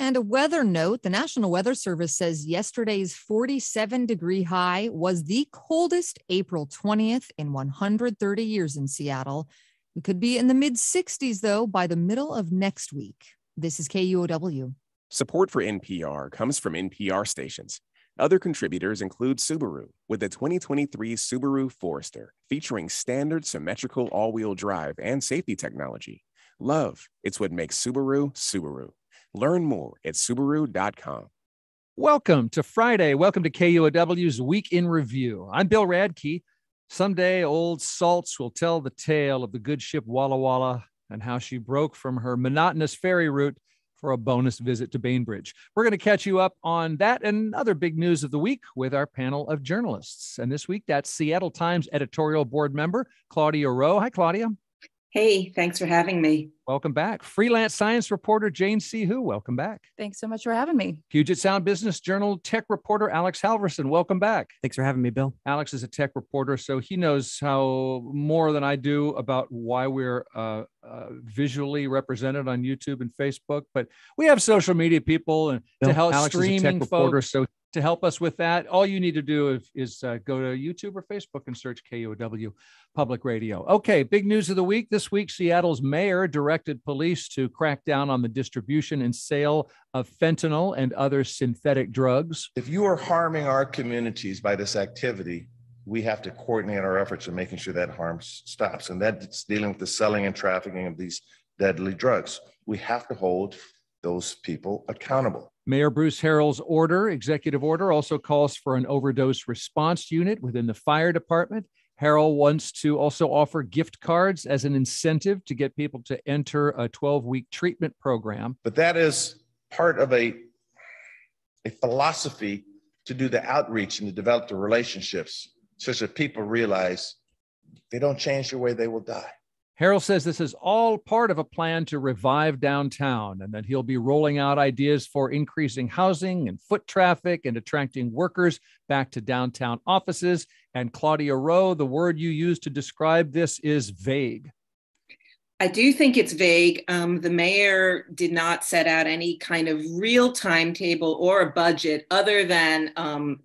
And a weather note, the National Weather Service says yesterday's 47-degree high was the coldest April 20th in 130 years in Seattle. We could be in the mid-60s, though, by the middle of next week. This is KUOW. Support for NPR comes from NPR stations. Other contributors include Subaru with the 2023 Subaru Forester, featuring standard symmetrical all-wheel drive and safety technology. Love, it's what makes Subaru, Subaru. Learn more at Subaru.com. Welcome to Friday. Welcome to KUOW's Week in Review. I'm Bill Radke. Someday old salts will tell the tale of the good ship Walla Walla and how she broke from her monotonous ferry route for a bonus visit to Bainbridge. We're going to catch you up on that and other big news of the week with our panel of journalists. And this week, that's Seattle Times editorial board member Claudia Rowe. Hi, Claudia. Hey, thanks for having me. Welcome back. Freelance science reporter Jane C. Hu, welcome back. Thanks so much for having me. Puget Sound Business Journal tech reporter Alex Halverson, welcome back. Thanks for having me, Bill. Alex is a tech reporter, so he knows how more than I do about why we're visually represented on YouTube and Facebook. But we have social media people and Bill, to help Alex streaming is a tech reporter, folks. So to help us with that, all you need to do is go to YouTube or Facebook and search KUOW Public Radio. Okay, big news of the week. This week, Seattle's mayor directed police to crack down on the distribution and sale of fentanyl and other synthetic drugs. If you are harming our communities by this activity, we have to coordinate our efforts in making sure that harm stops. And that's dealing with the selling and trafficking of these deadly drugs. We have to hold those people accountable. Mayor Bruce Harrell's executive order, also calls for an overdose response unit within the fire department. Harrell wants to also offer gift cards as an incentive to get people to enter a 12-week treatment program. But that is part of a philosophy to do the outreach and to develop the relationships such that people realize they don't change the way they will die. Harrell says this is all part of a plan to revive downtown and that he'll be rolling out ideas for increasing housing and foot traffic and attracting workers back to downtown offices. And Claudia Rowe, the word you use to describe this is vague. I do think it's vague. The mayor did not set out any kind of real timetable or a budget other than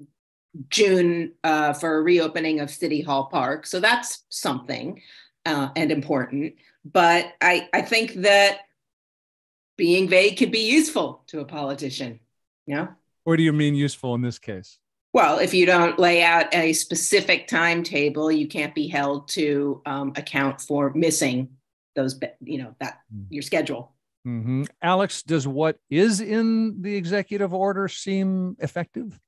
June for a reopening of City Hall Park. So that's something. And important, but I think that being vague could be useful to a politician. Yeah. What do you mean useful in this case? Well, if you don't lay out a specific timetable, you can't be held to account for missing those, your schedule. Mm-hmm. Alex, does what is in the executive order seem effective?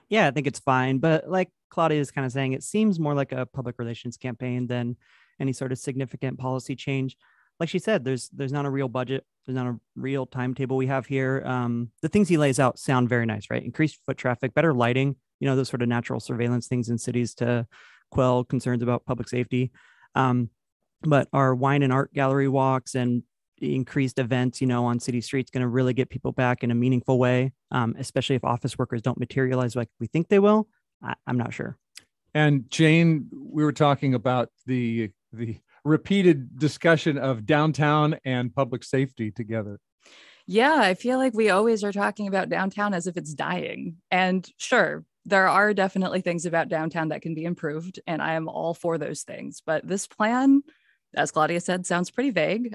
Yeah, I think it's fine. But like Claudia is kind of saying, it seems more like a public relations campaign than any sort of significant policy change. Like she said, there's not a real budget. There's not a real timetable we have here. The things he lays out sound very nice, right? Increased foot traffic, better lighting, those sort of natural surveillance things in cities to quell concerns about public safety. But our wine and art gallery walks and increased events, on city streets going to really get people back in a meaningful way, especially if office workers don't materialize like we think they will. I'm not sure. And Jane, we were talking about the repeated discussion of downtown and public safety together. Yeah, I feel like we always are talking about downtown as if it's dying. And sure, there are definitely things about downtown that can be improved, and I am all for those things. But this plan, as Claudia said, sounds pretty vague.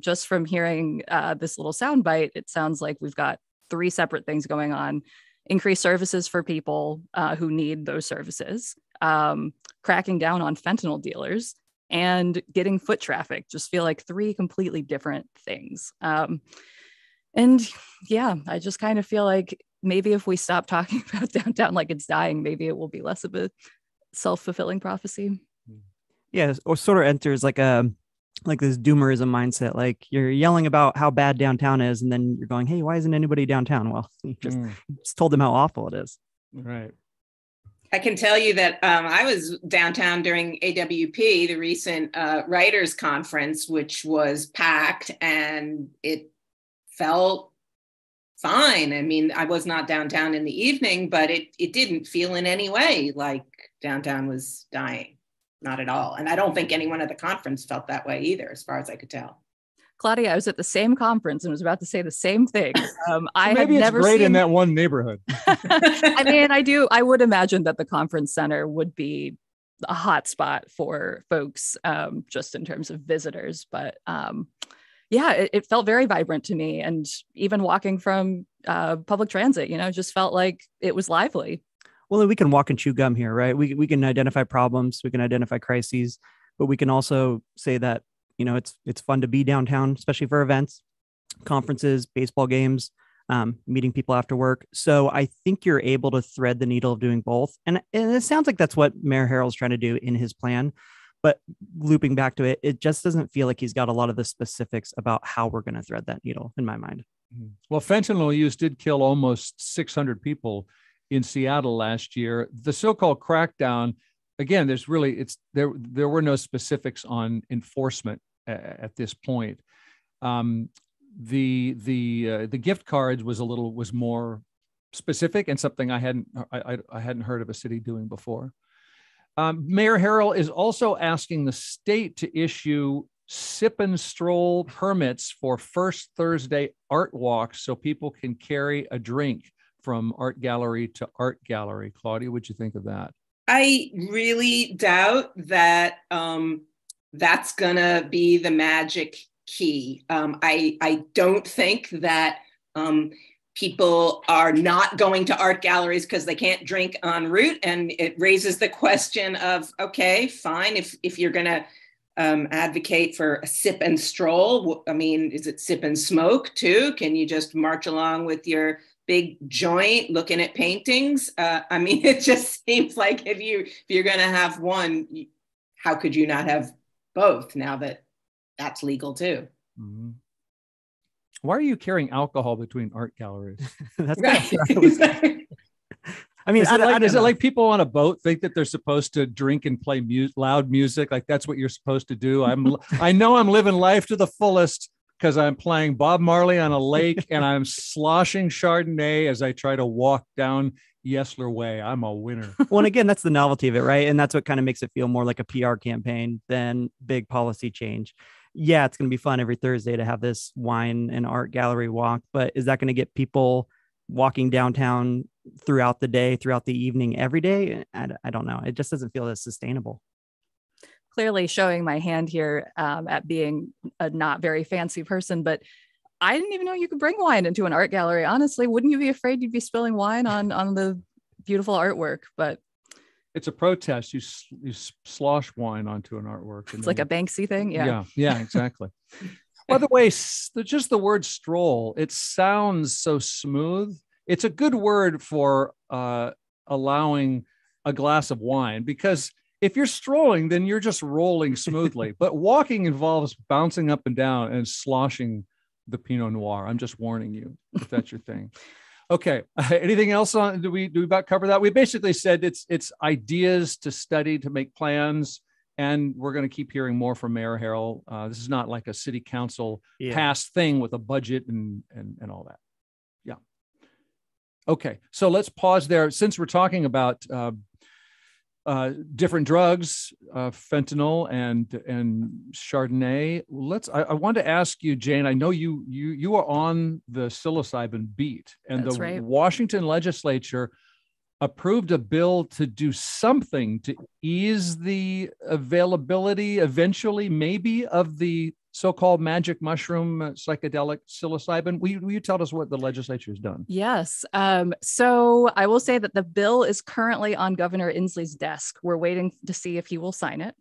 Just from hearing this little soundbite, it sounds like we've got 3 separate things going on. Increase services for people who need those services, cracking down on fentanyl dealers, and getting foot traffic. Just feel like 3 completely different things. And yeah, I just kind of feel like maybe if we stop talking about downtown like it's dying, maybe it will be less of a self-fulfilling prophecy. Yeah, or sort of enters like this doomerism mindset. Like you're yelling about how bad downtown is, and then you're going, "Hey, why isn't anybody downtown?" Well, you just told them how awful it is. Right. I can tell you that I was downtown during AWP, the recent writers conference, which was packed, and it felt fine. I mean, I was not downtown in the evening, but it didn't feel in any way like downtown was dying. Not at all. And I don't think anyone at the conference felt that way either, as far as I could tell. Claudia, I was at the same conference and was about to say the same thing. I Maybe had it's never great seen in that one neighborhood. I mean, I would imagine that the conference center would be a hot spot for folks, just in terms of visitors. But yeah, it felt very vibrant to me. And even walking from public transit, just felt like it was lively. Well, we can walk and chew gum here, right? We can identify problems, we can identify crises, but we can also say that, it's fun to be downtown, especially for events, conferences, baseball games, meeting people after work. So I think you're able to thread the needle of doing both. And it sounds like that's what Mayor Harrell's trying to do in his plan. But looping back to it, it just doesn't feel like he's got a lot of the specifics about how we're going to thread that needle in my mind. Well, fentanyl use did kill almost 600 people in Seattle last year. The so-called crackdown, again, there were no specifics on enforcement at this point. The gift cards was more specific and something I hadn't heard of a city doing before. Mayor Harrell is also asking the state to issue sip and stroll permits for First Thursday art walks so people can carry a drink from art gallery to art gallery. Claudia, what'd you think of that? I really doubt that that's gonna be the magic key. I don't think that people are not going to art galleries because they can't drink en route. And it raises the question of, okay, fine, if you're gonna advocate for a sip and stroll, I mean, is it sip and smoke too? Can you just march along with your big joint looking at paintings? I mean, it just seems like if you're gonna have one, how could you not have both now that that's legal too? Mm-hmm. Why are you carrying alcohol between art galleries? That's right. I mean, is it like people on a boat think that they're supposed to drink and play loud music? Like that's what you're supposed to do. I know I'm living life to the fullest because I'm playing Bob Marley on a lake and I'm sloshing Chardonnay as I try to walk down Yesler Way. I'm a winner. Well, and again, that's the novelty of it, right? And that's what kind of makes it feel more like a PR campaign than big policy change. Yeah, it's going to be fun every Thursday to have this wine and art gallery walk, but is that going to get people walking downtown throughout the day, throughout the evening, every day? I don't know. It just doesn't feel as sustainable. Clearly showing my hand here at being a not very fancy person, but I didn't even know you could bring wine into an art gallery. Honestly, wouldn't you be afraid you'd be spilling wine on the beautiful artwork? But it's a protest. You slosh wine onto an artwork. It's like a Banksy thing. Yeah, exactly. By the way, just the word stroll, it sounds so smooth. It's a good word for allowing a glass of wine, because if you're strolling, then you're just rolling smoothly. But walking involves bouncing up and down and sloshing the Pinot Noir. I'm just warning you if that's your thing. Okay. Anything else on? Do we about cover that? We basically said it's ideas to study, to make plans, and we're going to keep hearing more from Mayor Harrell. This is not like a city council passed thing with a budget and all that. Yeah. Okay. So let's pause there. Since we're talking about different drugs, fentanyl and Chardonnay. I want to ask you, Jane. I know you are on the psilocybin beat, and That's the right. Washington legislature approved a bill to do something to ease the availability, eventually, maybe, of the so-called magic mushroom psychedelic psilocybin. Will you tell us what the legislature has done? Yes. So I will say that the bill is currently on Governor Inslee's desk. We're waiting to see if he will sign it.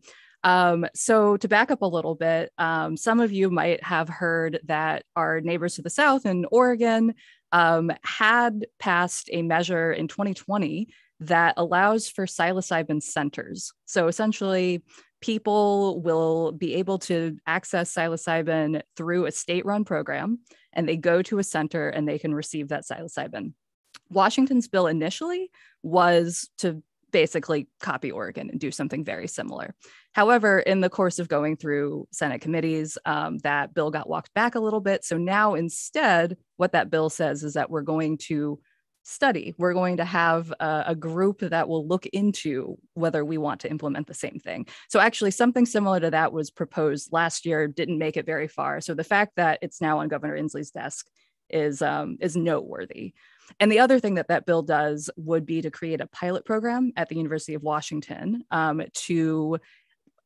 So to back up a little bit, some of you might have heard that our neighbors to the south in Oregon had passed a measure in 2020 that allows for psilocybin centers. So essentially, people will be able to access psilocybin through a state-run program, and they go to a center and they can receive that psilocybin. Washington's bill initially was to basically copy Oregon and do something very similar. However, in the course of going through Senate committees, that bill got walked back a little bit. So now instead, what that bill says is that we're going to study. We're going to have a group that will look into whether we want to implement the same thing. So actually something similar to that was proposed last year, didn't make it very far. So the fact that it's now on Governor Inslee's desk is noteworthy. And the other thing that that bill does would be to create a pilot program at the University of Washington to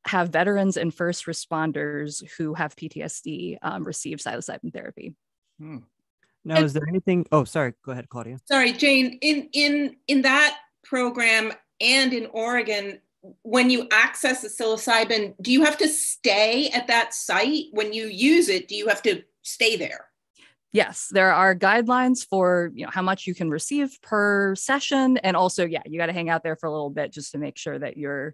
have veterans and first responders who have PTSD receive psilocybin therapy. Now, is there anything? Oh, sorry. Go ahead, Claudia. Sorry, Jane. In that program and in Oregon, when you access the psilocybin, do you have to stay at that site? When you use it, do you have to stay there? Yes, there are guidelines for how much you can receive per session, and also, you got to hang out there for a little bit just to make sure that you're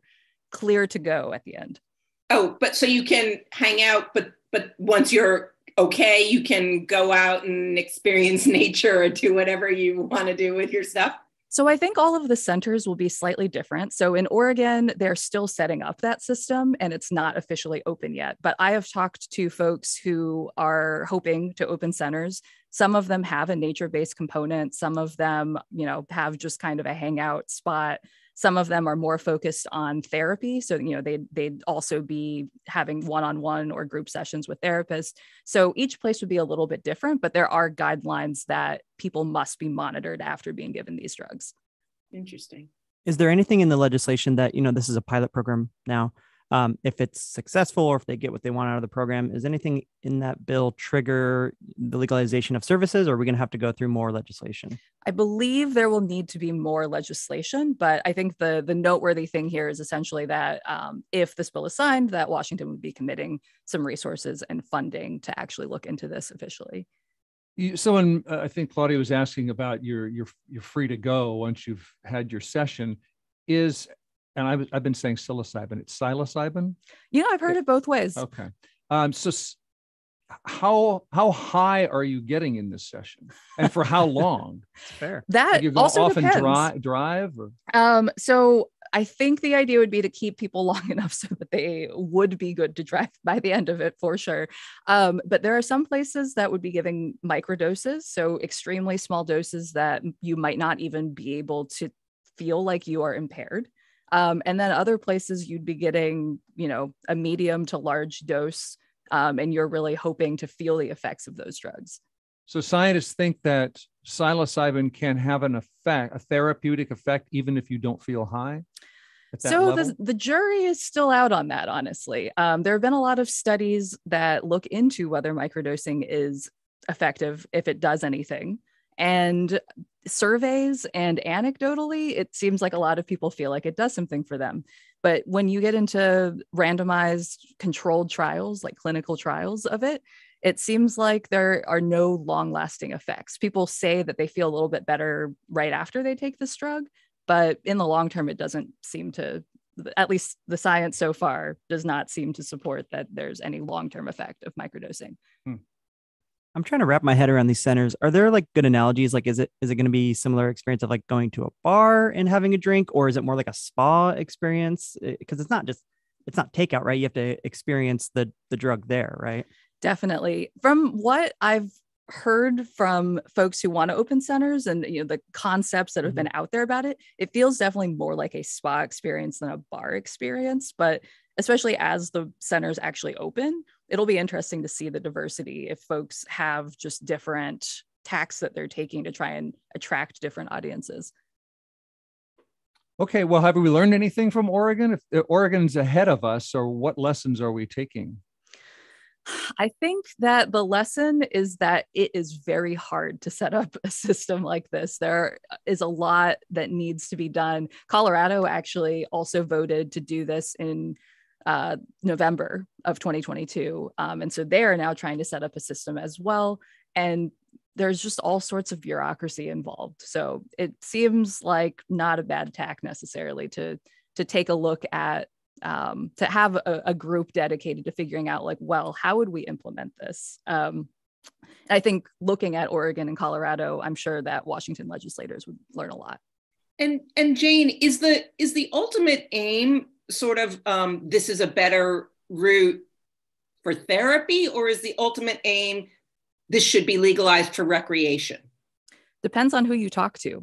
clear to go at the end. Oh, but so you can hang out, but once you're okay, you can go out and experience nature or do whatever you want to do with your stuff? So I think all of the centers will be slightly different. So in Oregon, they're still setting up that system and it's not officially open yet. But I have talked to folks who are hoping to open centers. Some of them have a nature-based component. Some of them, have just kind of a hangout spot. Some of them are more focused on therapy. So, they'd also be having one-on-one or group sessions with therapists. So each place would be a little bit different, but there are guidelines that people must be monitored after being given these drugs. Interesting. Is there anything in the legislation that, this is a pilot program now, if it's successful or if they get what they want out of the program, is anything in that bill trigger the legalization of services, or are we going to have to go through more legislation? I believe there will need to be more legislation, but I think the noteworthy thing here is essentially that if this bill is signed, that Washington would be committing some resources and funding to actually look into this officially. Someone, I think Claudia was asking about you're free to go once you've had your session. And I've been saying psilocybin. It's psilocybin? I've heard it both ways. Okay. So how high are you getting in this session? And for how long? Fair. That you also often depends. drive? Or? So I think the idea would be to keep people long enough so that they would be good to drive by the end of it for sure. But there are some places that would be giving microdoses, so extremely small doses that you might not even be able to feel like you are impaired. And then other places you'd be getting, a medium to large dose, and you're really hoping to feel the effects of those drugs. So scientists think that psilocybin can have an effect, a therapeutic effect, even if you don't feel high? So the jury is still out on that, honestly. There have been a lot of studies that look into whether microdosing is effective, if it does anything. And surveys and anecdotally, it seems like a lot of people feel like it does something for them. But when you get into randomized controlled trials, like clinical trials of it, it seems like there are no long-lasting effects. People say that they feel a little bit better right after they take this drug, but in the long term, it doesn't seem to, at least the science so far, does not seem to support that there's any long-term effect of microdosing. I'm trying to wrap my head around these centers. Are there like good analogies? Like, is it going to be similar experience of like going to a bar and having a drink, or is it more like a spa experience? Because it's not takeout, right? You have to experience the drug there, right? Definitely. From what I've heard from folks who want to open centers and the concepts that have been out there about it, it feels definitely more like a spa experience than a bar experience. But especially as the centers actually open, it'll be interesting to see the diversity if folks have just different tacks that they're taking to try and attract different audiences. Okay, well, have we learned anything from Oregon? If Oregon's ahead of us, or what lessons are we taking? I think that the lesson is that it is very hard to set up a system like this. There is a lot that needs to be done. Colorado actually also voted to do this in November of 2022. And so they are now trying to set up a system as well. And there's just all sorts of bureaucracy involved. So it seems like not a bad tack necessarily to take a look at, to have a group dedicated to figuring out like, well, how would we implement this? I think looking at Oregon and Colorado, I'm sure that Washington legislators would learn a lot. And Jane, is the ultimate aim sort of this is a better route for therapy, or is the ultimate aim this should be legalized for recreation? Depends on who you talk to.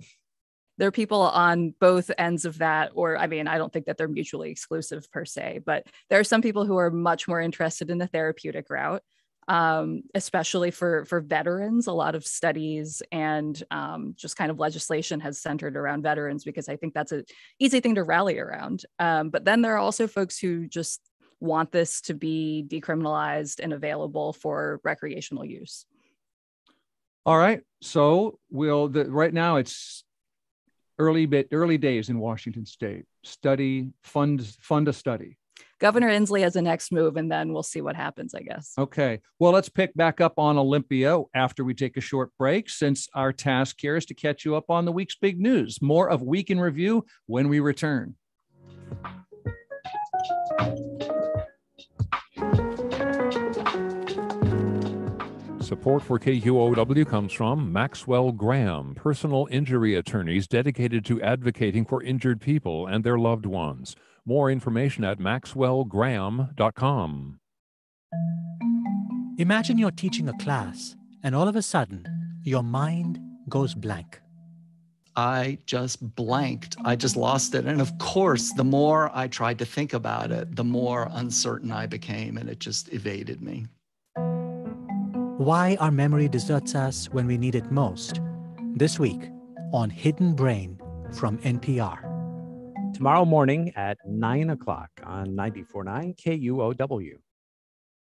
There are people on both ends of that, or I mean, I don't think that they're mutually exclusive per se, but there are some people who are much more interested in the therapeutic route, especially for veterans. A lot of studies and just kind of legislation has centered around veterans because I think that's an easy thing to rally around. But then there are also folks who just want this to be decriminalized and available for recreational use. All right. So right now it's early days in Washington State. Fund a study. Governor Inslee has a next move, and then we'll see what happens, I guess. Okay. Well, let's pick back up on Olympia after we take a short break, since our task here is to catch you up on the week's big news. More of Week in Review when we return. Support for KUOW comes from Maxwell Graham, personal injury attorneys dedicated to advocating for injured people and their loved ones. More information at maxwellgraham.com. Imagine you're teaching a class, and all of a sudden, your mind goes blank. I just blanked. I just lost it. And of course, the more I tried to think about it, the more uncertain I became, and it just evaded me. Why our memory deserts us when we need it most. This week on Hidden Brain from NPR. Tomorrow morning at 9 o'clock on 94.9 KUOW.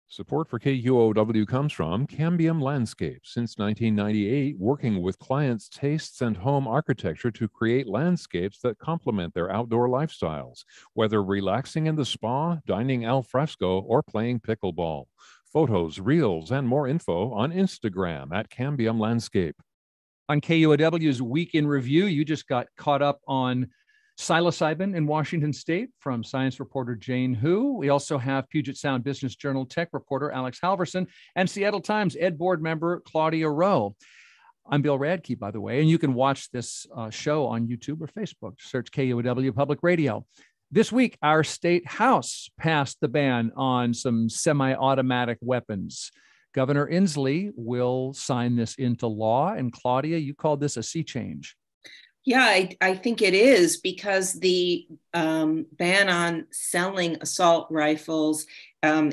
Support for KUOW comes from Cambium Landscapes. Since 1998, working with clients' tastes and home architecture to create landscapes that complement their outdoor lifestyles, whether relaxing in the spa, dining al fresco, or playing pickleball. Photos, reels, and more info on Instagram at Cambium Landscape. On KUOW's Week in Review, you just got caught up on psilocybin in Washington State from science reporter Jane Hu. We also have Puget Sound Business Journal tech reporter Alex Halverson and Seattle Times Ed Board member Claudia Rowe. I'm Bill Radke, by the way, and you can watch this show on YouTube or Facebook. Search KUOW Public Radio. This week, our state house passed the ban on some semi-automatic weapons. Governor Inslee will sign this into law. And Claudia, you called this a sea change. Yeah, I think it is, because the ban on selling assault rifles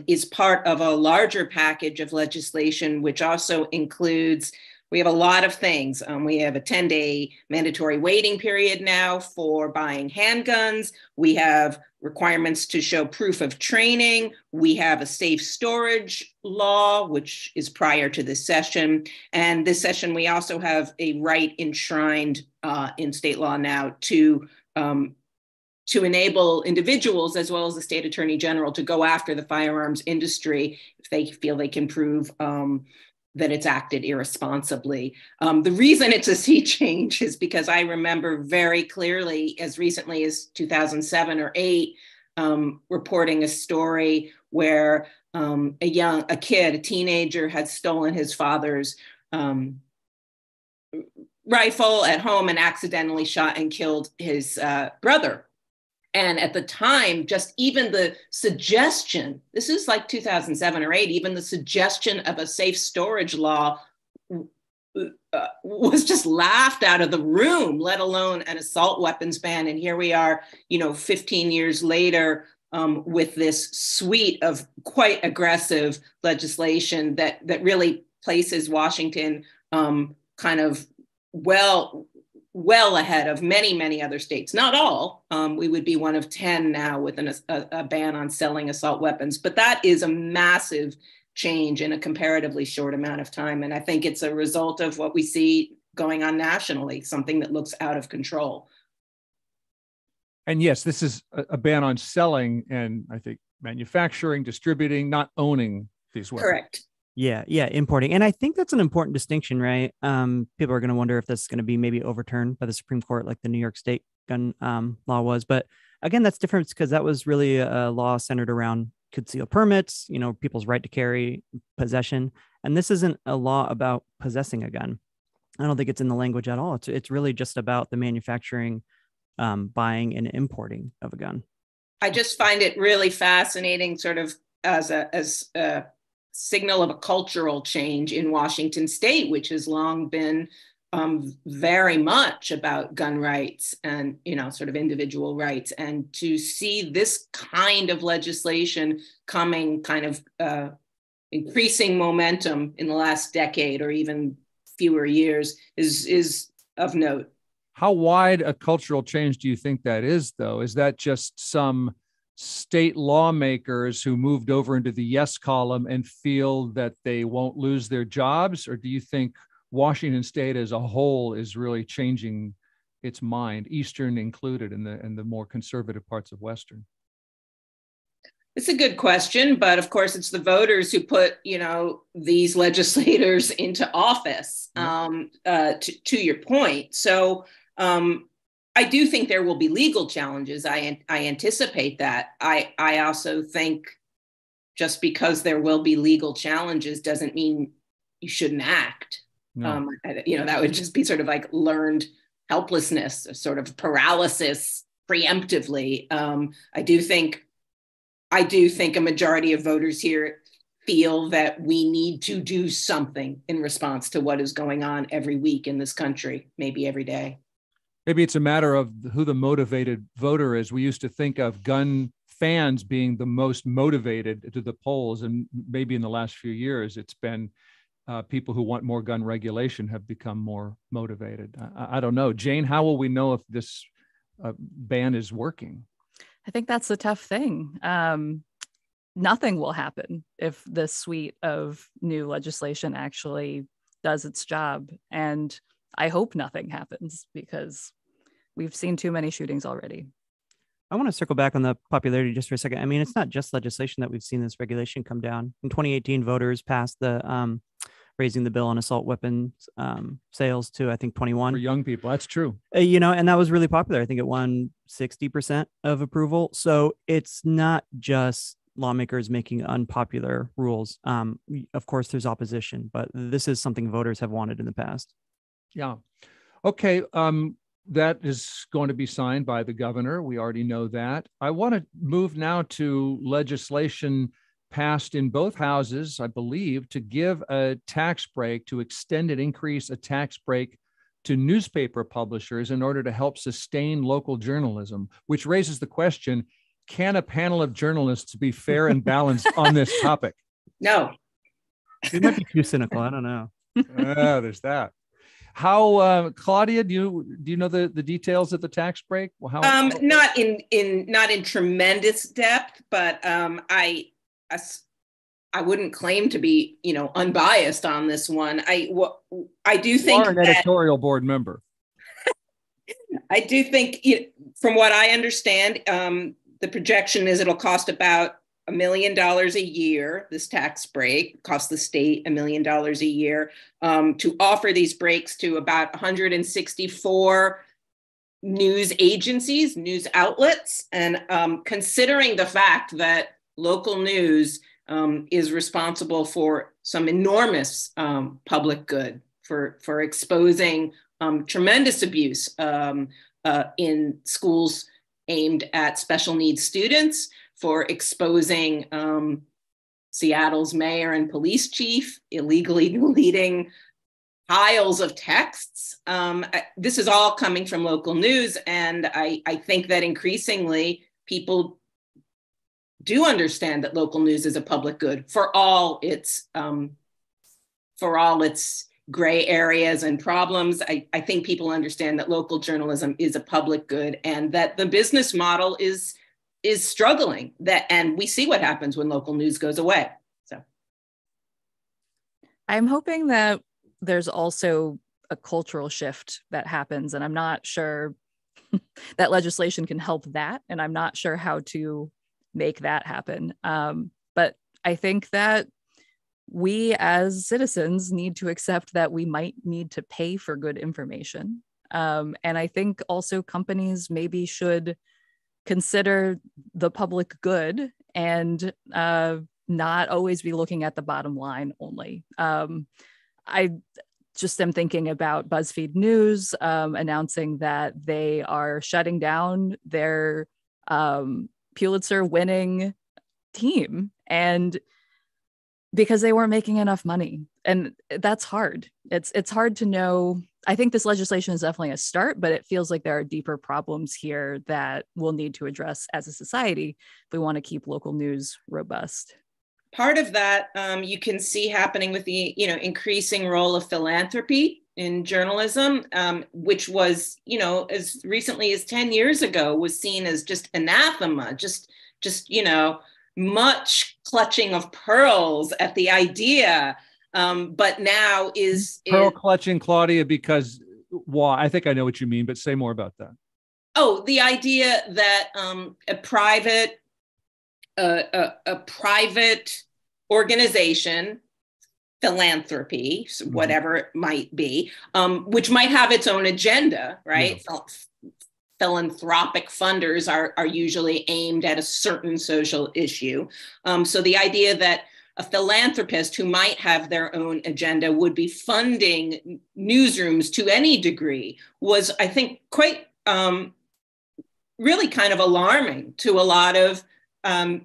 is part of a larger package of legislation, which also includes, we have a lot of things. We have a 10-day mandatory waiting period now for buying handguns. We have requirements to show proof of training. We have a safe storage law, which is prior to this session. And this session, we also have a right enshrined in state law now to enable individuals, as well as the state attorney general, to go after the firearms industry if they feel they can prove that it's acted irresponsibly. The reason it's a sea change is because I remember very clearly, as recently as 2007 or 8, reporting a story where a teenager had stolen his father's rifle at home and accidentally shot and killed his brother. And at the time, just even the suggestion, this is like 2007 or 8, even the suggestion of a safe storage law was just laughed out of the room, let alone an assault weapons ban. And here we are, 15 years later, with this suite of quite aggressive legislation that really places Washington kind of well ahead of many, many other states. Not all. We would be one of 10 now with a ban on selling assault weapons. But that is a massive change in a comparatively short amount of time. And I think it's a result of what we see going on nationally, something that looks out of control. And yes, this is a ban on selling and I think manufacturing, distributing, not owning these weapons. Correct. Yeah, importing. And I think that's an important distinction, right? People are going to wonder if this is going to be maybe overturned by the Supreme Court like the New York State gun law was. But again, that's different because that was really a law centered around concealed permits, people's right to carry, possession. And this isn't a law about possessing a gun. I don't think it's in the language at all. It's really just about the manufacturing, buying and importing of a gun. I just find it really fascinating, sort of as a signal of a cultural change in Washington State, which has long been very much about gun rights and, sort of individual rights. And to see this kind of legislation coming kind of increasing momentum in the last decade or even fewer years is of note. How wide a cultural change do you think that is, though? Is that just some state lawmakers who moved over into the yes column and feel that they won't lose their jobs? Or do you think Washington State as a whole is really changing its mind, Eastern included, in the more conservative parts of Western? It's a good question, but of course it's the voters who put, these legislators into office, to your point. So I do think there will be legal challenges. I anticipate that. I also think just because there will be legal challenges doesn't mean you shouldn't act. No. That would just be sort of like learned helplessness, sort of paralysis preemptively. I do think a majority of voters here feel that we need to do something in response to what is going on every week in this country, maybe every day. Maybe it's a matter of who the motivated voter is. We used to think of gun fans being the most motivated to the polls, and maybe in the last few years, it's been people who want more gun regulation have become more motivated. I don't know. Jane, how will we know if this ban is working? I think that's the tough thing. Nothing will happen if this suite of new legislation actually does its job. And I hope nothing happens because we've seen too many shootings already. I want to circle back on the popularity just for a second. I mean, it's not just legislation that we've seen this regulation come down. In 2018, voters passed the raising the bill on assault weapons sales to, I think, 21. For young people, that's true. And that was really popular. I think it won 60% of approval. So it's not just lawmakers making unpopular rules. Of course, there's opposition, but this is something voters have wanted in the past. Yeah. Okay. That is going to be signed by the governor. We already know that. I want to move now to legislation passed in both houses, I believe, to give a tax break, to extend and increase a tax break to newspaper publishers in order to help sustain local journalism, which raises the question, can a panel of journalists be fair and balanced on this topic? No. We might be too cynical. I don't know. There's that. How, Claudia, do you know the details of the tax break? Well, not in tremendous depth, but I wouldn't claim to be, unbiased on this one. I do think you are an editorial board member. I do think, from what I understand, the projection is it'll cost about $1 million a year. This tax break costs the state $1 million a year to offer these breaks to about 164 news agencies, news outlets, and considering the fact that local news is responsible for some enormous public good, for exposing tremendous abuse in schools aimed at special needs students, for exposing Seattle's mayor and police chief illegally deleting piles of texts. This is all coming from local news, and I think that increasingly people do understand that local news is a public good for all its gray areas and problems. I think people understand that local journalism is a public good and that the business model is struggling, and we see what happens when local news goes away. So I'm hoping that there's also a cultural shift that happens, and I'm not sure that legislation can help that, and I'm not sure how to make that happen. But I think that we as citizens need to accept that we might need to pay for good information. And I think also companies maybe should consider the public good and not always be looking at the bottom line only. I just am thinking about BuzzFeed News announcing that they are shutting down their Pulitzer winning team. And Because they weren't making enough money. And that's hard. It's hard to know. I think this legislation is definitely a start, but it feels like there are deeper problems here that we'll need to address as a society if we want to keep local news robust. Part of that you can see happening with the increasing role of philanthropy in journalism, which was, as recently as 10 years ago, was seen as just anathema, just much clutching of pearls at the idea, but now is pearl clutching, Claudia, because why? I think I know what you mean, but say more about that. Oh, the idea that a private organization, philanthropy, whatever it might be, which might have its own agenda, right? Yeah. Philanthropic funders are usually aimed at a certain social issue. So the idea that a philanthropist who might have their own agenda would be funding newsrooms to any degree was, I think, quite really kind of alarming to a lot of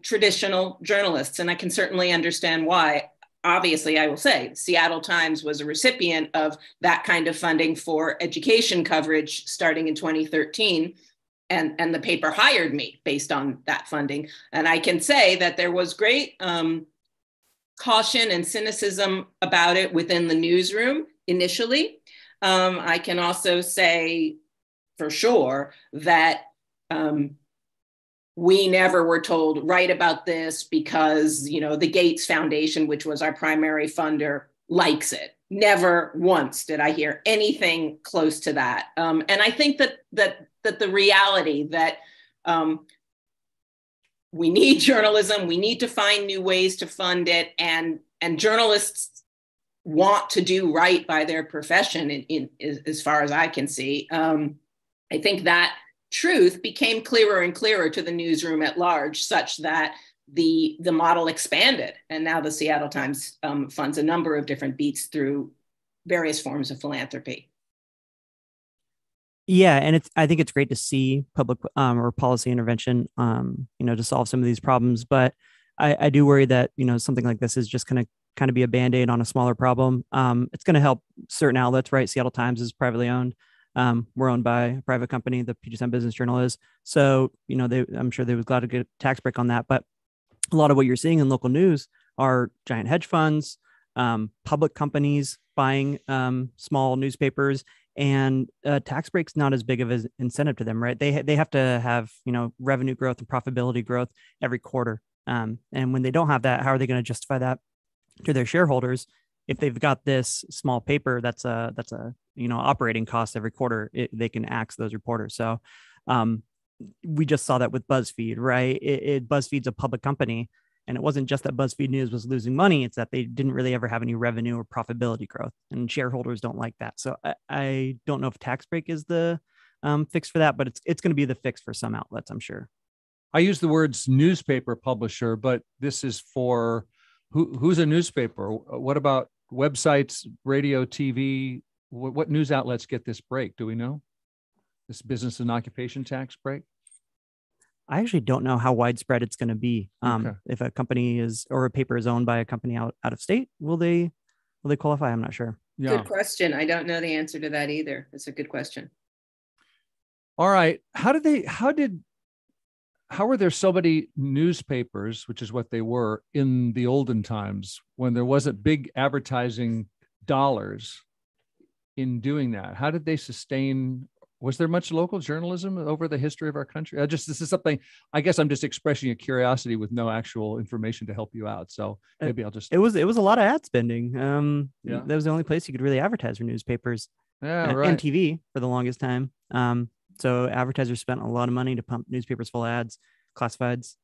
traditional journalists. And I can certainly understand why. Obviously, I will say, Seattle Times was a recipient of that kind of funding for education coverage starting in 2013. And the paper hired me based on that funding. And I can say that there was great caution and cynicism about it within the newsroom initially. I can also say for sure that we never were told, write about this because, the Gates Foundation, which was our primary funder, likes it. Never once did I hear anything close to that. And I think that the reality that we need journalism, we need to find new ways to fund it, and journalists want to do right by their profession in as far as I can see. I think that truth became clearer and clearer to the newsroom at large, such that the model expanded. And now the Seattle Times funds a number of different beats through various forms of philanthropy. Yeah, and I think it's great to see public or policy intervention, to solve some of these problems. But I do worry that, something like this is just going to kind of be a Band-Aid on a smaller problem. It's going to help certain outlets, right? Seattle Times is privately owned. We're owned by a private company, the Puget Sound Business Journal is. So, I'm sure they was glad to get a tax break on that. But a lot of what you're seeing in local news are giant hedge funds, public companies buying small newspapers, and tax breaks not as big of an incentive to them, right? They have to have, revenue growth and profitability growth every quarter. And when they don't have that, how are they going to justify that to their shareholders if they've got this small paper that's a operating cost every quarter? They can axe those reporters. So we just saw that with BuzzFeed, right? BuzzFeed's a public company, and it wasn't just that BuzzFeed News was losing money. It's that they didn't really ever have any revenue or profitability growth, and shareholders don't like that. So I don't know if tax break is the fix for that, but it's going to be the fix for some outlets, I'm sure. I use the words newspaper publisher, but this is for who's a newspaper? What about websites, radio, TV? What news outlets get this break? Do we know? This business and occupation tax break? I actually don't know how widespread it's going to be. Okay. If a company or a paper is owned by a company out of state, will they qualify? I'm not sure. Yeah. Good question. I don't know the answer to that either. It's a good question. All right. How were there so many newspapers, which is what they were in the olden times when there wasn't big advertising dollars in doing that? How did they sustain? Was there much local journalism over the history of our country? This is something, I guess I'm just expressing a curiosity with no actual information to help you out. So maybe I'll just. It was a lot of ad spending. Yeah. That was the only place you could really advertise for newspapers. Yeah, right. And TV for the longest time. So advertisers spent a lot of money to pump newspapers full of ads, classifieds,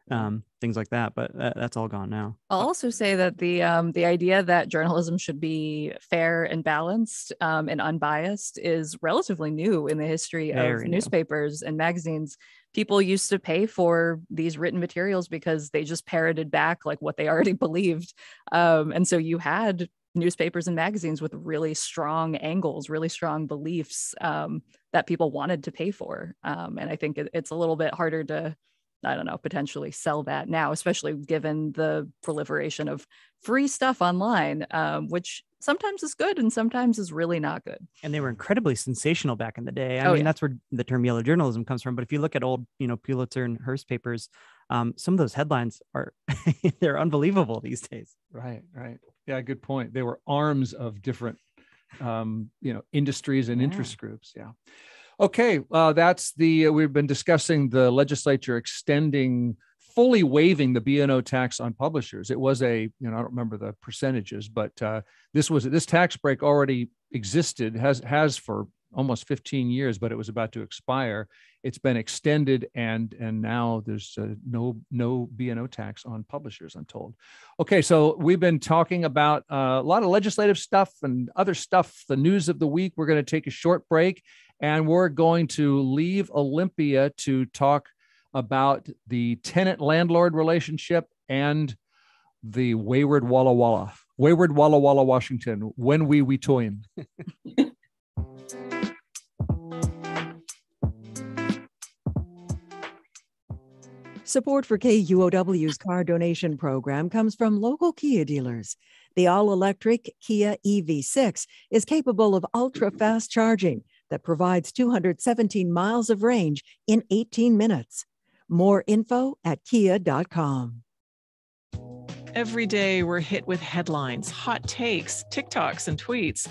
things like that. But that's all gone now. I'll also say that the idea that journalism should be fair and balanced and unbiased is relatively new in the history of newspapers and magazines. People used to pay for these written materials because they just parroted back like what they already believed. And so you had newspapers and magazines with really strong angles, really strong beliefs that people wanted to pay for. And I think it's a little bit harder to I don't know, potentially sell that now, especially given the proliferation of free stuff online, which sometimes is good and sometimes is really not good. And they were incredibly sensational back in the day. I mean, that's where the term yellow journalism comes from. But if you look at old, Pulitzer and Hearst papers, some of those headlines are, they're unbelievable these days. Right. Yeah, good point. They were arms of different, industries and interest groups. Yeah. Okay. We've been discussing the legislature fully waiving the B&O tax on publishers. It was I don't remember the percentages, but this tax break already existed, has for almost 15 years, but it was about to expire. It's been extended, and now there's no B&O tax on publishers, I'm told. Okay, so we've been talking about a lot of legislative stuff and other stuff, the news of the week. We're going to take a short break, and we're going to leave Olympia to talk about the tenant-landlord relationship and the wayward Walla Walla, Washington, when we toin. Support for KUOW's car donation program comes from local Kia dealers. The all-electric Kia EV6 is capable of ultra-fast charging that provides 217 miles of range in 18 minutes. More info at kia.com. Every day we're hit with headlines, hot takes, TikToks, and tweets.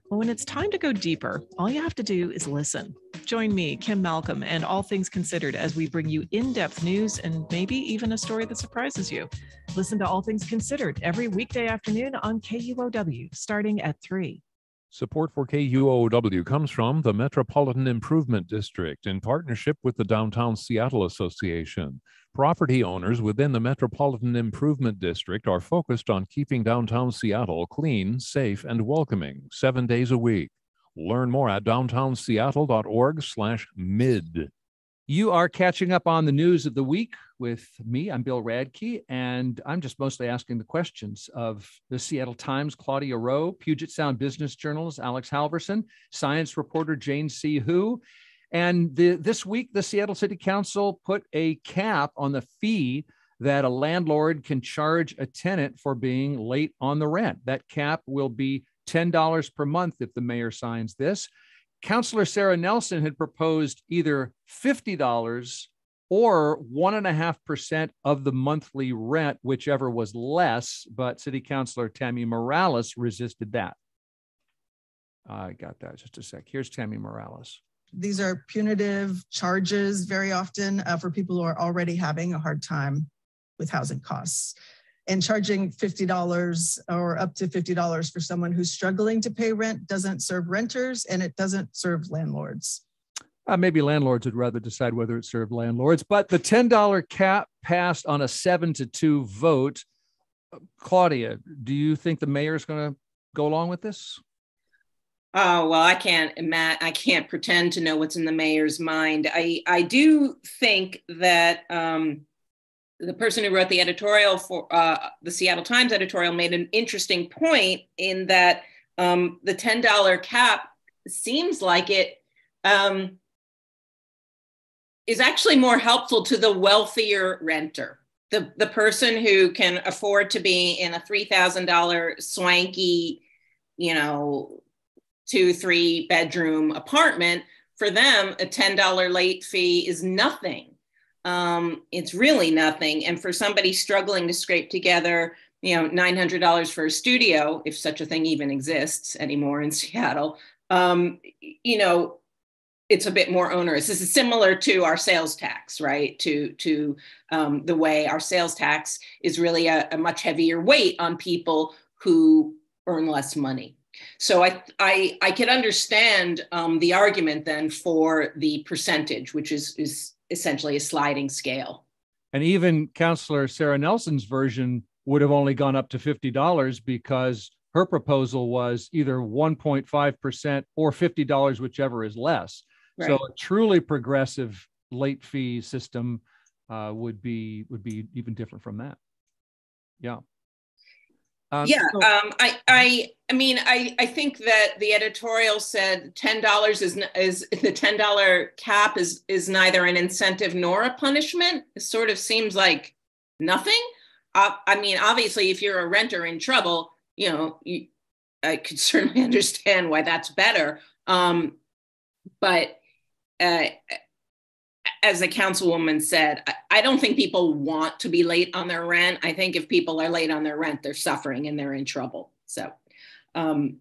But when it's time to go deeper, all you have to do is listen. Join me, Kim Malcolm, and All Things Considered as we bring you in-depth news and maybe even a story that surprises you. Listen to All Things Considered every weekday afternoon on KUOW, starting at 3. Support for KUOW comes from the Metropolitan Improvement District in partnership with the Downtown Seattle Association. Property owners within the Metropolitan Improvement District are focused on keeping downtown Seattle clean, safe, and welcoming 7 days a week. Learn more at downtownseattle.org/mid. You are catching up on the news of the week with me. I'm Bill Radke, and I'm just mostly asking the questions of the Seattle Times Claudia Rowe, Puget Sound Business Journal's Alex Halverson, science reporter Jane C. Hu. And this week, the Seattle City Council put a cap on the fee that a landlord can charge a tenant for being late on the rent. That cap will be $10 per month if the mayor signs this. Councilor Sarah Nelson had proposed either $50 or 1.5% of the monthly rent, whichever was less, but City Councilor Tammy Morales resisted that. I got that, just a sec. Here's Tammy Morales. These are punitive charges very often for people who are already having a hard time with housing costs. And charging $50 or up to $50 for someone who's struggling to pay rent doesn't serve renters, and it doesn't serve landlords. Maybe landlords would rather decide whether it served landlords, but the $10 cap passed on a 7-2 vote. Claudia, do you think the mayor is going to go along with this? Oh, well, I can't pretend to know what's in the mayor's mind. I do think that the person who wrote the editorial for the Seattle Times editorial made an interesting point in that the $10 cap seems like it is actually more helpful to the wealthier renter, the person who can afford to be in a $3,000 swanky, 2-3 bedroom apartment. For them, a $10 late fee is nothing. It's really nothing. And for somebody struggling to scrape together, $900 for a studio, if such a thing even exists anymore in Seattle, it's a bit more onerous. This is similar to our sales tax, right? To the way our sales tax is really a much heavier weight on people who earn less money. So I can understand the argument then for the percentage, which is essentially a sliding scale. And even Councilor Sarah Nelson's version would have only gone up to $50 because her proposal was either 1.5% or $50, whichever is less. Right. So a truly progressive late fee system would be even different from that. Yeah. I think that the editorial said $10 is the $10 cap is neither an incentive nor a punishment. It sort of seems like nothing. Obviously, if you're a renter in trouble, I could certainly understand why that's better. But as the councilwoman said, I don't think people want to be late on their rent. I think if people are late on their rent, they're suffering and they're in trouble. So, I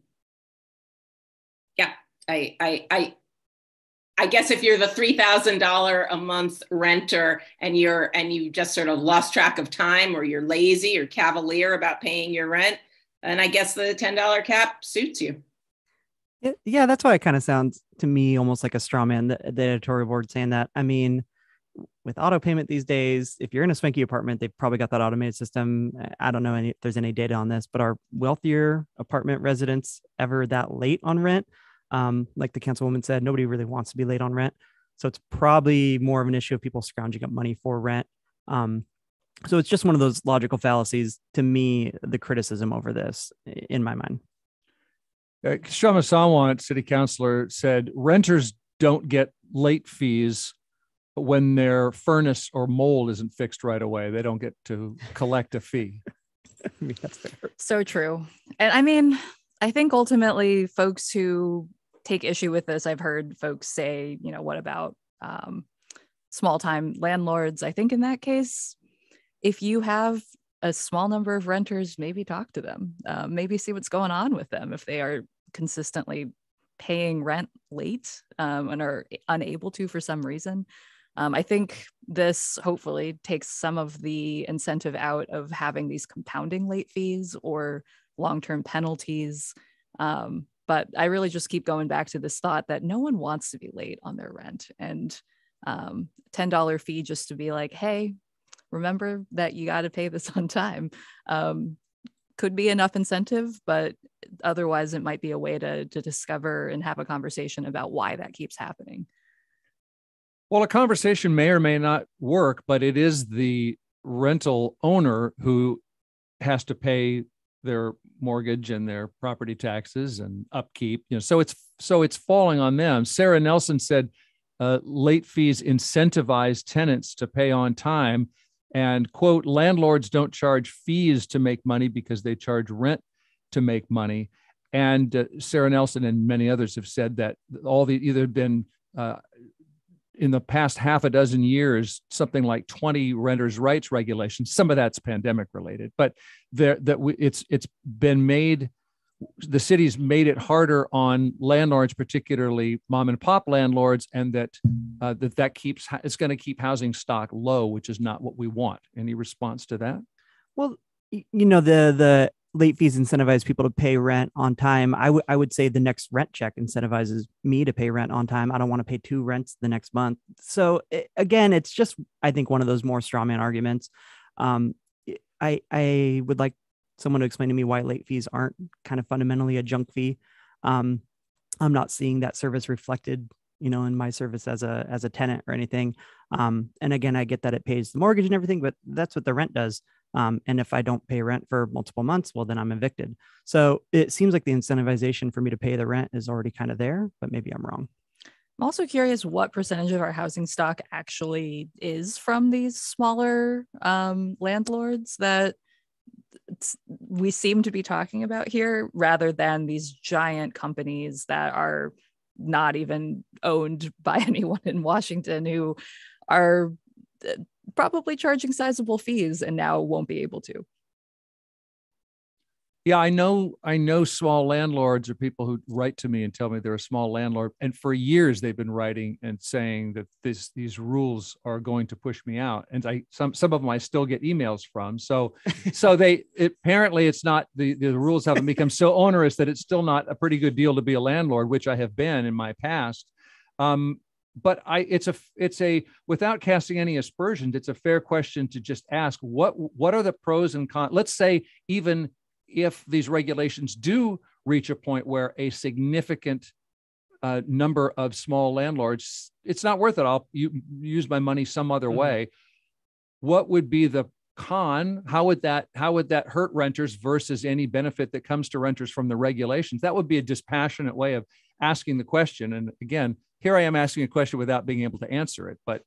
guess if you're the $3,000 a month renter and you just sort of lost track of time, or you're lazy or cavalier about paying your rent, and I guess the $10 cap suits you. Yeah, that's why it kind of sounds to me almost like a straw man, the editorial board saying that. I mean, with auto payment these days, if you're in a swanky apartment, they've probably got that automated system. I don't know if there's any data on this, but are wealthier apartment residents ever that late on rent? Like the councilwoman said, nobody really wants to be late on rent. So it's probably more of an issue of people scrounging up money for rent. So it's just one of those logical fallacies to me, the criticism over this in my mind. Shama Sawant, city councilor, said renters don't get late fees when their furnace or mold isn't fixed right away. They don't get to collect a fee. That's fair. So true. And I think ultimately folks who take issue with this, I've heard folks say, what about small time landlords? I think in that case, if you have a small number of renters, maybe talk to them, maybe see what's going on with them if they are consistently paying rent late and are unable to for some reason. I think this hopefully takes some of the incentive out of having these compounding late fees or long-term penalties. But I really just keep going back to this thought that no one wants to be late on their rent, and $10 fee just to be like, hey, remember that you got to pay this on time, could be enough incentive, but otherwise it might be a way to discover and have a conversation about why that keeps happening. Well, a conversation may or may not work, but it is the rental owner who has to pay their mortgage and their property taxes and upkeep. So it's falling on them. Sarah Nelson said late fees incentivize tenants to pay on time. And, quote, landlords don't charge fees to make money because they charge rent to make money. And Sarah Nelson and many others have said that either been in the past half a dozen years, something like 20 renters' rights regulations. Some of that's pandemic related, but it's been made. The city's made it harder on landlords, particularly mom and pop landlords, and it's going to keep housing stock low, which is not what we want. Any response to that? Well, the late fees incentivize people to pay rent on time. I would say the next rent check incentivizes me to pay rent on time. I don't want to pay 2 rents the next month. So again, it's just, I think, one of those more straw man arguments. I would like someone to explain to me why late fees aren't kind of fundamentally a junk fee. I'm not seeing that service reflected, in my service as a tenant or anything. And again, I get that it pays the mortgage and everything, but that's what the rent does. And if I don't pay rent for multiple months, well, then I'm evicted. So it seems like the incentivization for me to pay the rent is already kind of there, but maybe I'm wrong. I'm also curious what percentage of our housing stock actually is from these smaller landlords that we seem to be talking about here, rather than these giant companies that are not even owned by anyone in Washington, who are probably charging sizable fees and now won't be able to. Yeah, I know small landlords are people who write to me and tell me they're a small landlord. And for years they've been writing and saying that these rules are going to push me out. And some of them I still get emails from. So apparently it's not, the rules haven't become so onerous that it's still not a pretty good deal to be a landlord, which I have been in my past. But it's a without casting any aspersions, it's a fair question to just ask what are the pros and cons. Let's say even if these regulations do reach a point where a significant number of small landlords, it's not worth it. I'll use my money some other way. What would be the con? How would that hurt renters versus any benefit that comes to renters from the regulations? That would be a dispassionate way of asking the question. And again, here I am asking a question without being able to answer it. But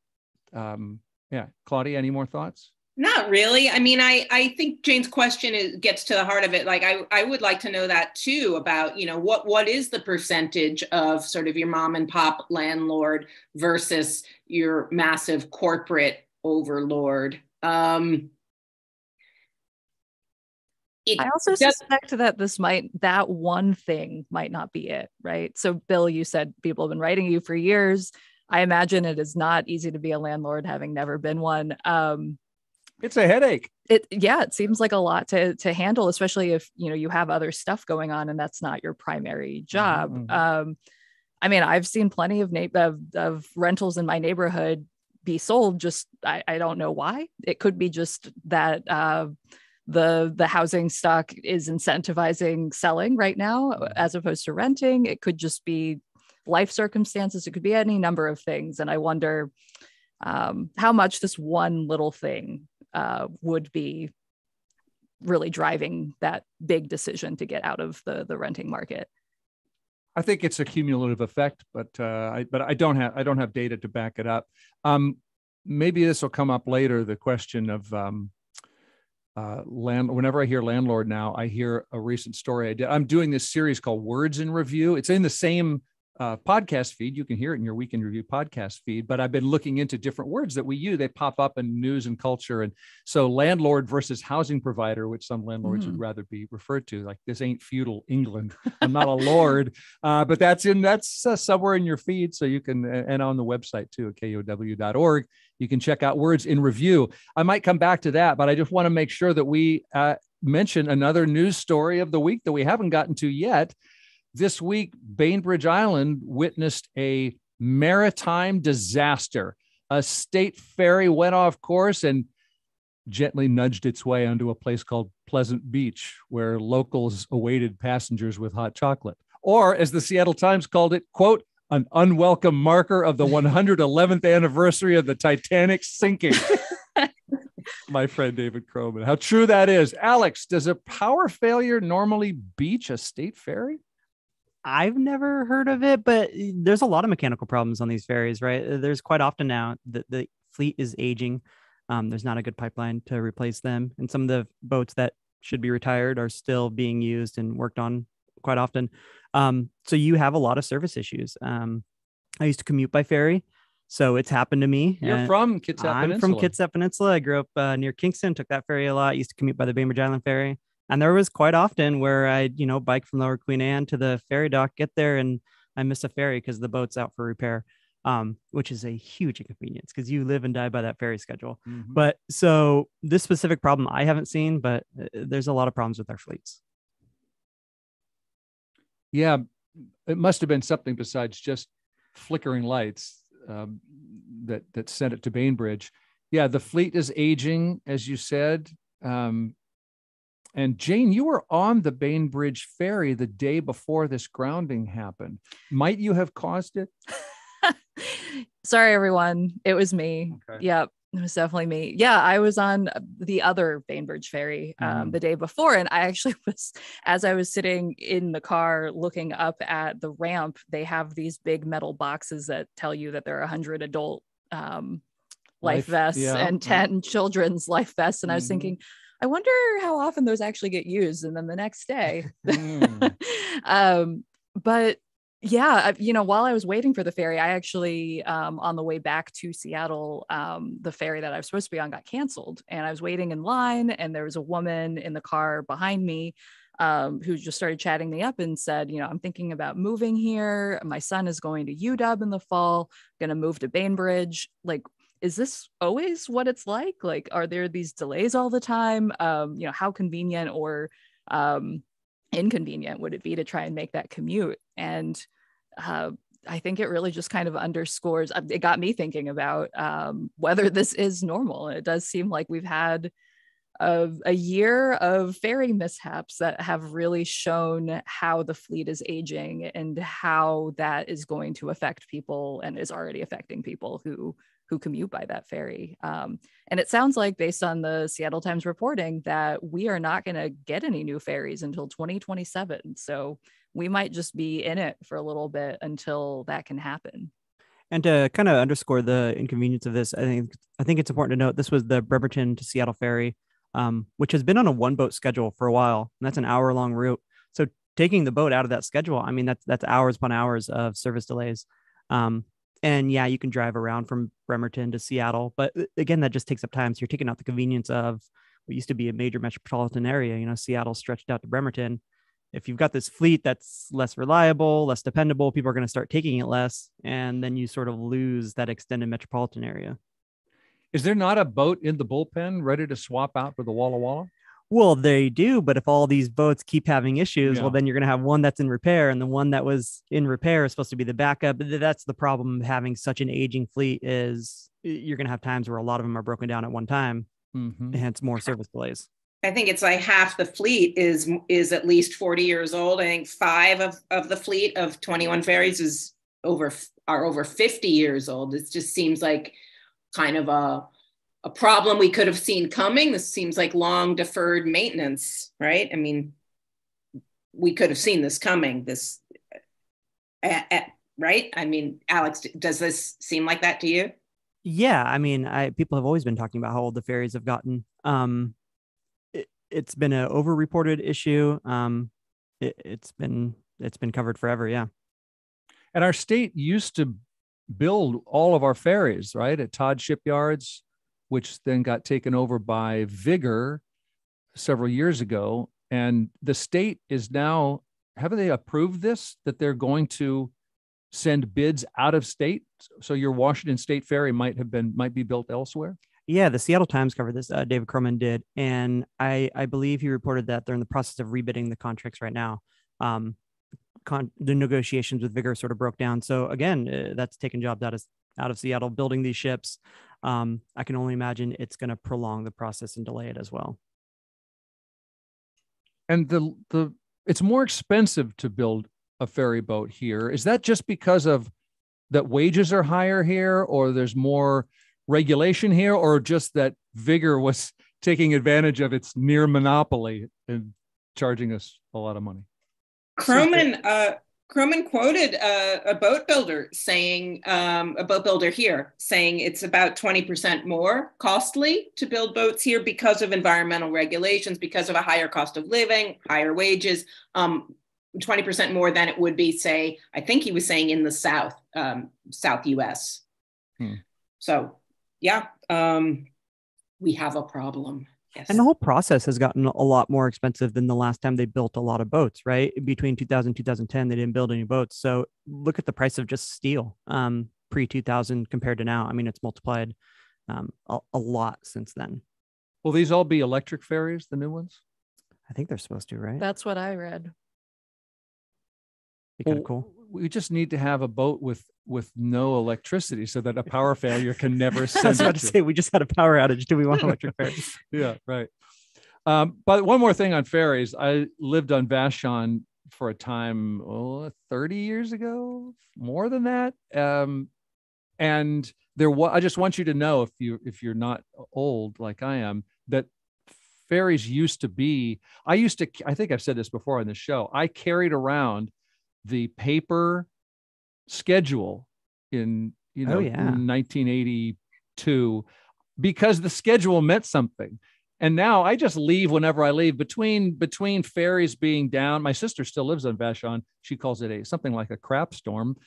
yeah, Claudia, any more thoughts? Not really. I mean, I think Jane's question gets to the heart of it. Like, I would like to know that too, about, what is the percentage of sort of your mom and pop landlord versus your massive corporate overlord. I also suspect that that one thing might not be it, right? So Bill, you said people have been writing you for years. I imagine it is not easy to be a landlord having never been one. It's a headache. It seems like a lot to handle, especially if, you have other stuff going on and that's not your primary job. Mm-hmm. I mean, I've seen plenty of rentals in my neighborhood be sold. Just, I don't know why. It could be just that the housing stock is incentivizing selling right now as opposed to renting. It could just be life circumstances. It could be any number of things. And I wonder how much this one little thing would be really driving that big decision to get out of the renting market. I think it's a cumulative effect, but I don't have data to back it up. Maybe this will come up later. The question of whenever I hear landlord now, I hear a recent story. I'm doing this series called Words in Review. It's in the same podcast feed. You can hear it in your Week in Review podcast feed, but I've been looking into different words that we use. They pop up in news and culture. And so landlord versus housing provider, which some landlords would rather be referred to, like, this ain't feudal England. I'm not a lord, but that's somewhere in your feed. So you can, and on the website too, at KUOW.org, you can check out Words in Review. I might come back to that, but I just want to make sure that we mention another news story of the week that we haven't gotten to yet. This week, Bainbridge Island witnessed a maritime disaster. A state ferry went off course and gently nudged its way onto a place called Pleasant Beach, where locals awaited passengers with hot chocolate. Or, as the Seattle Times called it, quote, an unwelcome marker of the 111th anniversary of the Titanic's sinking. My friend David Croman. How true that is. Alex, does a power failure normally beach a state ferry? I've never heard of it, but there's a lot of mechanical problems on these ferries, right? There's quite often now that the fleet is aging. There's not a good pipeline to replace them. And some of the boats that should be retired are still being used and worked on quite often. So you have a lot of service issues. I used to commute by ferry, so it's happened to me. You're from Kitsap Peninsula. I'm from Kitsap Peninsula. I grew up near Kingston, took that ferry a lot. Used to commute by the Bainbridge Island ferry. And there was quite often where I'd, bike from Lower Queen Anne to the ferry dock, get there, and I miss a ferry because the boat's out for repair, which is a huge inconvenience because you live and die by that ferry schedule. Mm-hmm. But so this specific problem I haven't seen, but there's a lot of problems with our fleets. Yeah, it must have been something besides just flickering lights that sent it to Bainbridge. Yeah, the fleet is aging, as you said. And Jane, you were on the Bainbridge ferry the day before this grounding happened. Might you have caused it? Sorry, everyone. It was me. Okay. Yep. It was definitely me. Yeah, I was on the other Bainbridge ferry the day before. And I actually was, as I was sitting in the car looking up at the ramp, they have these big metal boxes that tell you that there are 100 adult life vests and 10 children's life vests. And I was thinking, I wonder how often those actually get used. And then the next day, but yeah, while I was waiting for the ferry, I actually, on the way back to Seattle, the ferry that I was supposed to be on got canceled, and I was waiting in line, and there was a woman in the car behind me who just started chatting me up and said, I'm thinking about moving here. My son is going to UW in the fall, going to move to Bainbridge. Like, is this always what it's like? Like, are there these delays all the time? How convenient or inconvenient would it be to try and make that commute? And I think it really just kind of underscores, it got me thinking about whether this is normal. It does seem like we've had a year of ferry mishaps that have really shown how the fleet is aging and how that is going to affect people and is already affecting people who commute by that ferry. And it sounds like, based on the Seattle Times reporting, that we are not going to get any new ferries until 2027. So we might just be in it for a little bit until that can happen. And to kind of underscore the inconvenience of this, I think it's important to note this was the Bremerton to Seattle ferry, which has been on a one-boat schedule for a while, and that's an hour-long route. So taking the boat out of that schedule, I mean, that's hours upon hours of service delays. And yeah, you can drive around from Bremerton to Seattle, but again, that just takes up time. So you're taking out the convenience of what used to be a major metropolitan area. You know, Seattle stretched out to Bremerton. If you've got this fleet that's less reliable, less dependable, people are going to start taking it less, and then you sort of lose that extended metropolitan area. Is there not a boat in the bullpen ready to swap out for the Walla Walla? Well, they do, but if all these boats keep having issues, well, then you're going to have one that's in repair, and the one that was in repair is supposed to be the backup. That's the problem of having such an aging fleet, is you're going to have times where a lot of them are broken down at one time, and hence more service delays. I think it's like half the fleet is at least 40 years old. I think 5 of the fleet of 21 ferries are over 50 years old. It just seems like kind of a problem we could have seen coming. This seems like long deferred maintenance, right? I mean, we could have seen this coming, right? I mean, Alex, does this seem like that to you? Yeah, I mean, people have always been talking about how old the ferries have gotten. It's been an over-reported issue. It's been covered forever, yeah. And our state used to build all of our ferries, right, at Todd Shipyards, which then got taken over by Vigor several years ago. And the state is now, haven't they approved this, that they're going to send bids out of state? So your Washington State ferry might be built elsewhere? Yeah, the Seattle Times covered this. David Croman did. And I believe he reported that they're in the process of rebidding the contracts right now. The negotiations with Vigor sort of broke down. So again, that's taking jobs out of Seattle, building these ships. I can only imagine it's going to prolong the process and delay it as well. And it's more expensive to build a ferry boat here. Is that just because of that wages are higher here, or there's more regulation here, or just that Vigor was taking advantage of its near monopoly and charging us a lot of money? Croman quoted a boat builder saying, saying it's about 20% more costly to build boats here because of environmental regulations, because of a higher cost of living, higher wages, 20% more than it would be, say, I think he was saying in the South US. So, yeah, we have a problem. Yes. And the whole process has gotten a lot more expensive than the last time they built a lot of boats, right? Between 2000 and 2010, they didn't build any boats. So look at the price of just steel pre-2000 compared to now. I mean, it's multiplied a lot since then. Will these all be electric ferries, the new ones? I think they're supposed to, right? That's what I read. Be kind of cool. We just need to have a boat with no electricity so that a power failure can never send I was about to say, we just had a power outage. Do we want electric ferries? Yeah, right. But one more thing on ferries. I lived on Vashon for a time, 30 years ago, more than that. And I just want you to know, if you're not old like I am, that ferries used to be, I think I've said this before on the show, I carried around the paper schedule in 1982 because the schedule meant something. And now I just leave whenever I leave. Between ferries being down, my sister still lives on Vashon. She calls it something like a crap storm.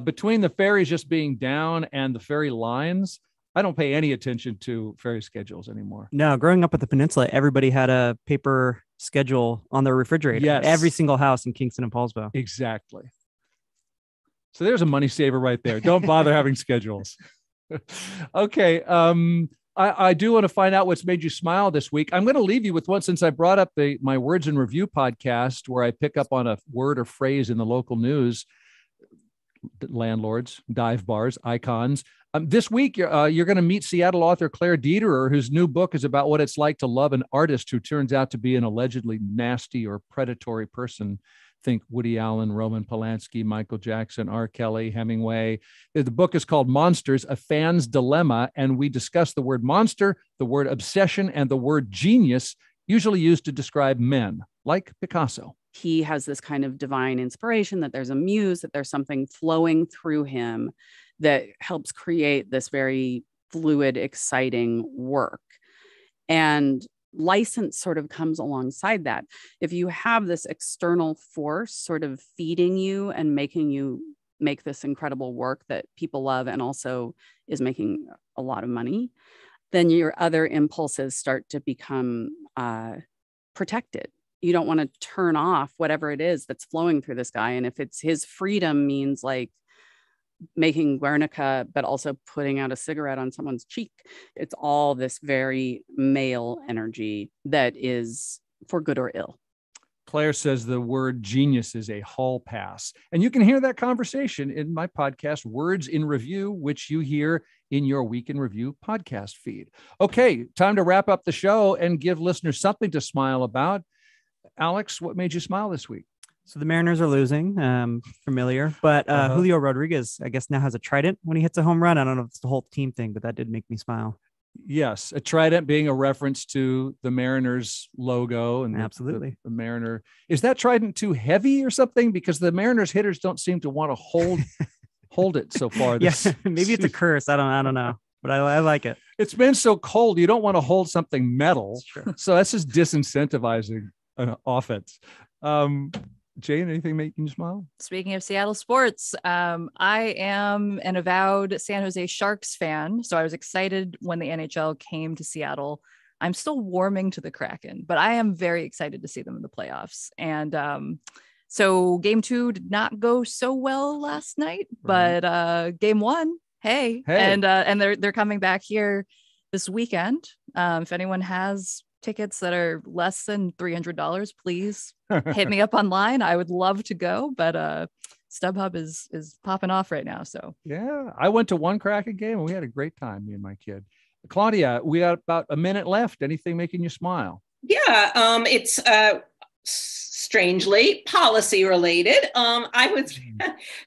Between the ferries just being down and the ferry lines, I don't pay any attention to ferry schedules anymore. No, growing up at the peninsula, everybody had a paper schedule on their refrigerator. Yes. Every single house in Kingston and Paulsbo. Exactly. So there's a money saver right there. Don't bother having schedules. Okay. I do want to find out what's made you smile this week. I'm going to leave you with one, since I brought up my Words in Review podcast, where I pick up on a word or phrase in the local news. landlords, dive bars, icons. This week, you're going to meet Seattle author Claire Dederer, whose new book is about what it's like to love an artist who turns out to be an allegedly nasty or predatory person. Think Woody Allen, Roman Polanski, Michael Jackson, R. Kelly, Hemingway. The book is called Monsters, A Fan's Dilemma, and we discuss the word monster, the word obsession, and the word genius, usually used to describe men, like Picasso. He has this kind of divine inspiration, that there's a muse, that there's something flowing through him that helps create this very fluid, exciting work. And license sort of comes alongside that. If you have this external force sort of feeding you and making you make this incredible work that people love and also is making a lot of money, then your other impulses start to become protected. You don't want to turn off whatever it is that's flowing through this guy. And if it's his freedom means like making Guernica, but also putting out a cigarette on someone's cheek, it's all this very male energy that is for good or ill. Claire says the word genius is a hall pass. And you can hear that conversation in my podcast, Words in Review, which you hear in your Week in Review podcast feed. Okay, time to wrap up the show and give listeners something to smile about. Alex, what made you smile this week? So the Mariners are losing, familiar, but Julio Rodriguez, I guess, now has a trident when he hits a home run. I don't know if it's the whole team thing, but that did make me smile. Yes, a trident being a reference to the Mariners logo. And absolutely. The Mariner. Is that trident too heavy or something? Because the Mariners hitters don't seem to want to hold it so far. Yes, maybe it's a curse. I don't know, but I like it. It's been so cold. You don't want to hold something metal. So that's just disincentivizing an offense. Jane, anything making you smile? Speaking of Seattle sports, I am an avowed San Jose Sharks fan. So I was excited when the NHL came to Seattle. I'm still warming to the Kraken, but I am very excited to see them in the playoffs. And so game 2 did not go so well last night, but game 1, hey. And they're coming back here this weekend. If anyone has tickets that are less than $300, please hit me up online. I would love to go, but StubHub is popping off right now. So yeah, I went to one Kraken game and we had a great time, me and my kid. Claudia, we got about a minute left. Anything making you smile? Yeah, it's strangely policy related. I was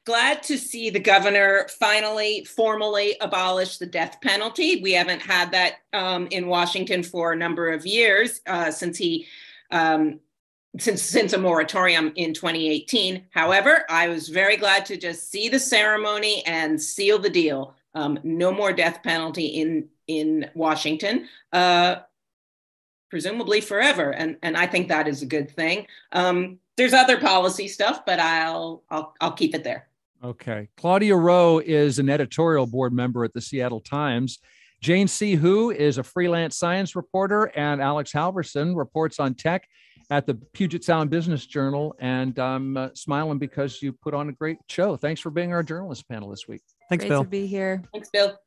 glad to see the governor finally formally abolish the death penalty. We haven't had that in Washington for a number of years since a moratorium in 2018. However, I was very glad to just see the ceremony and seal the deal. No more death penalty in Washington. Presumably forever. And I think that is a good thing. There's other policy stuff, but I'll keep it there. Okay. Claudia Rowe is an editorial board member at the Seattle Times. Jane C. Hu is a freelance science reporter, and Alex Halverson reports on tech at the Puget Sound Business Journal. And I'm smiling because you put on a great show. Thanks for being our journalist panel this week. Thanks, great Bill. to be here. Thanks, Bill.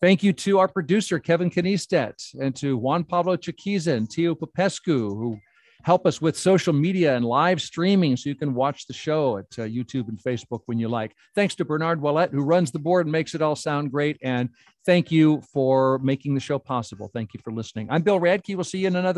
Thank you to our producer, Kevin Knistet, and to Juan Pablo Chiquiza and Tio Popescu, who help us with social media and live streaming so you can watch the show at YouTube and Facebook when you like. Thanks to Bernard Ouellette, who runs the board and makes it all sound great. And thank you for making the show possible. Thank you for listening. I'm Bill Radke. We'll see you in another